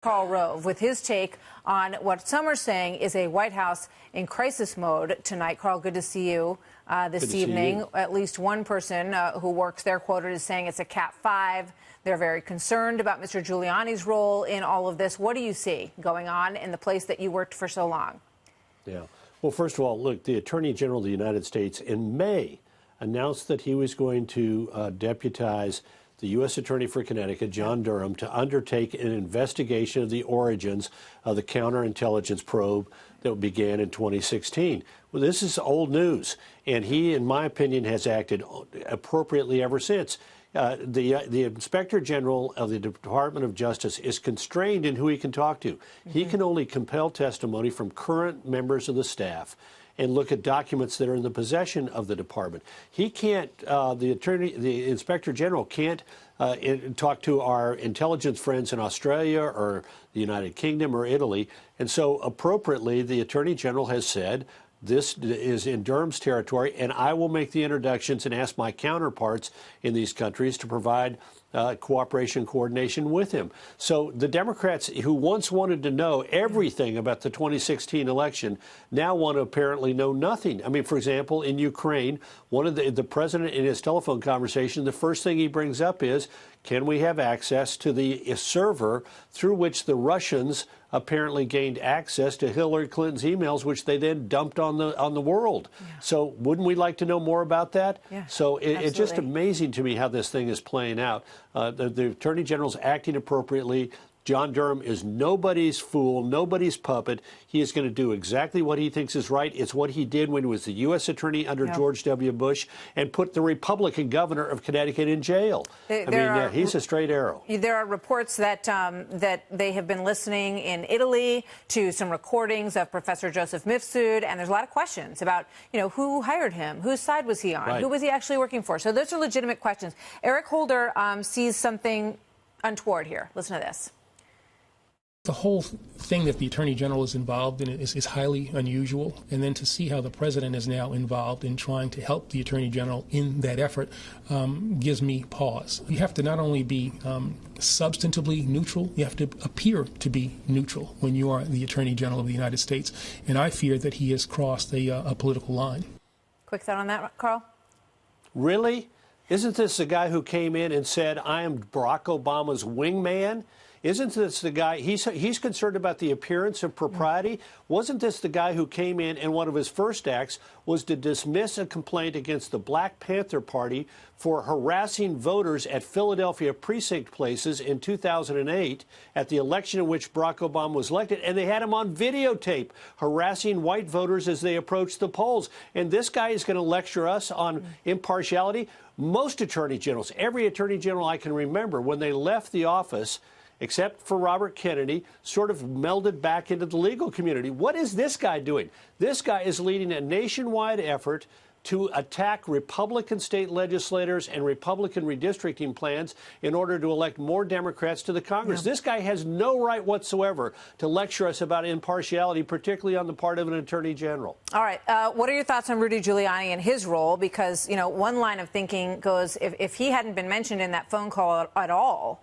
Karl Rove with his take on what some are saying is a White House in crisis mode tonight. Karl, good to see you this evening. At least one person who works there quoted as saying it's a Cat 5. They're very concerned about Mr. Giuliani's role in all of this. What do you see going on in the place that you worked for so long? Yeah. Well, first of all, look, the Attorney General of the United States in May announced that he was going to deputize the U.S. Attorney for Connecticut, John Durham, to undertake an investigation of the origins of the counterintelligence probe that began in 2016. Well, this is old news, and he, in my opinion, has acted appropriately ever since. The Inspector General of the Department of Justice is constrained in who he can talk to. He can only compel testimony from current members of the staff and look at documents that are in the possession of the department. He can't, the Inspector General can't talk to our intelligence friends in Australia or the United Kingdom or Italy. And so appropriately, the Attorney General has said, this is in Durham's territory, and I will make the introductions and ask my counterparts in these countries to provide cooperation, coordination with him. So the Democrats who once wanted to know everything about the 2016 election now want to apparently know nothing. I mean, for example, in Ukraine, one of the president in his telephone conversation, the first thing he brings up is, can we have access to the server through which the Russians apparently gained access to Hillary Clinton's emails, which they then dumped on the world? Yeah. So wouldn't we like to know more about that? Yeah, so it's just amazing to me how this thing is playing out. The Attorney General's acting appropriately. John Durham is nobody's fool, nobody's puppet. He is going to do exactly what he thinks is right. It's what he did when he was the U.S. Attorney under George W. Bush and put the Republican governor of Connecticut in jail. He's a straight arrow. There are reports that that they have been listening in Italy to some recordings of Professor Joseph Mifsud, and there's a lot of questions about, who hired him, whose side was he on, who was he actually working for. So those are legitimate questions. Eric Holder sees something untoward here. Listen to this. The whole thing that the Attorney General is involved in is highly unusual, and then to see how the President is now involved in trying to help the Attorney General in that effort gives me pause. You have to not only be substantively neutral, you have to appear to be neutral when you are the Attorney General of the United States, and I fear that he has crossed a political line. Quick thought on that, Karl? Really? Isn't this the guy who came in and said, I am Barack Obama's wingman? Isn't this the guy, he's concerned about the appearance of propriety? Wasn't this the guy who came in and one of his first acts was to dismiss a complaint against the Black Panther Party for harassing voters at Philadelphia precinct places in 2008 at the election in which Barack Obama was elected, and they had him on videotape harassing white voters as they approached the polls. And this guy is going to lecture us on impartiality? Most attorney generals, every attorney general I can remember, when they left the office, except for Robert Kennedy, sort of melded back into the legal community. What is this guy doing? This guy is leading a nationwide effort to attack Republican state legislators and Republican redistricting plans in order to elect more Democrats to the Congress. This guy has no right whatsoever to lecture us about impartiality, particularly on the part of an attorney general. All right. What are your thoughts on Rudy Giuliani and his role? Because, one line of thinking goes, if he hadn't been mentioned in that phone call at all,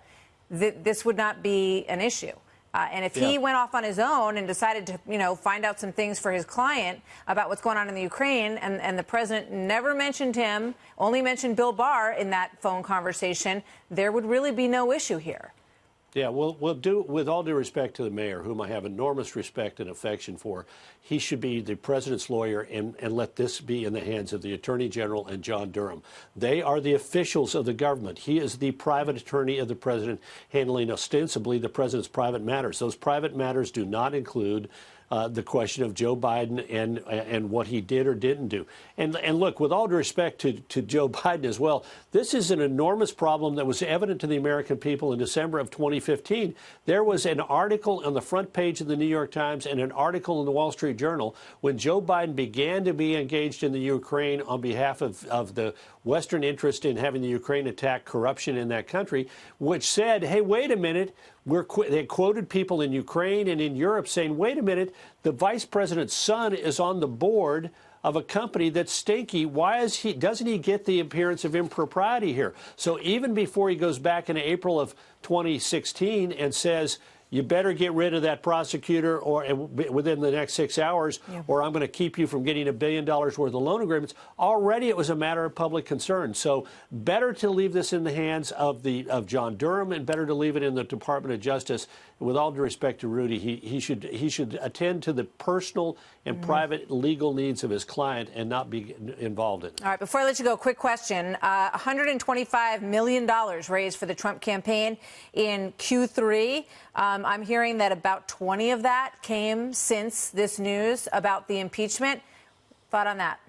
this would not be an issue. And if he went off on his own and decided to, find out some things for his client about what's going on in the Ukraine, and the president never mentioned him, only mentioned Bill Barr in that phone conversation, there would really be no issue here. Yeah, we'll do, with all due respect to the mayor, whom I have enormous respect and affection for, he should be the president's lawyer and let this be in the hands of the Attorney General and John Durham. They are the officials of the government. He is the private attorney of the president, handling ostensibly the president's private matters. Those private matters do not include the question of Joe Biden and what he did or didn't do. And look, with all due respect to Joe Biden as well, this is an enormous problem that was evident to the American people in December of 2015. There was an article on the front page of the New York Times and an article in the Wall Street Journal when Joe Biden began to be engaged in the Ukraine on behalf of the Western interest in having the Ukraine attack corruption in that country, which said, hey, wait a minute. They quoted people in Ukraine and in Europe saying, wait a minute, the vice president's son is on the board of a company that's stinky. Why doesn't he get the appearance of impropriety here? So even before he goes back in April of 2016 and says, you better get rid of that prosecutor or within the next 6 hours, or I'm going to keep you from getting $1 billion worth of loan agreements. Already it was a matter of public concern. So better to leave this in the hands of John Durham, and better to leave it in the Department of Justice. With all due respect to Rudy, he should attend to the personal and private legal needs of his client and not be involved in it. All right, before I let you go, quick question. $125 million raised for the Trump campaign in Q3. I'm hearing that about 20 of that came since this news about the impeachment. Thought on that?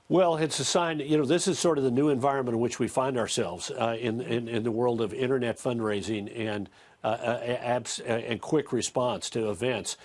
Well, it's a sign, this is sort of the new environment in which we find ourselves in the world of internet fundraising and quick response to events.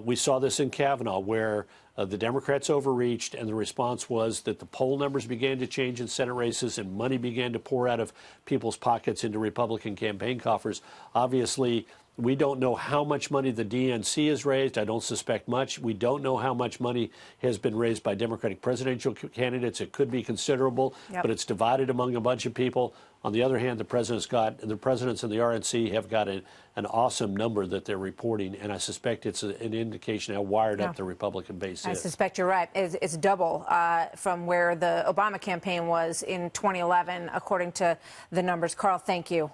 We saw this in Kavanaugh, where the Democrats overreached, and the response was that the poll numbers began to change in Senate races and money began to pour out of people's pockets into Republican campaign coffers. Obviously, we don't know how much money the DNC has raised. I don't suspect much. We don't know how much money has been raised by Democratic presidential candidates. It could be considerable, but it's divided among a bunch of people. On the other hand, the presidents and the RNC have got an awesome number that they're reporting, and I suspect it's an indication how wired up the Republican base is. I suspect you're right. It's double from where the Obama campaign was in 2011, according to the numbers. Karl, thank you.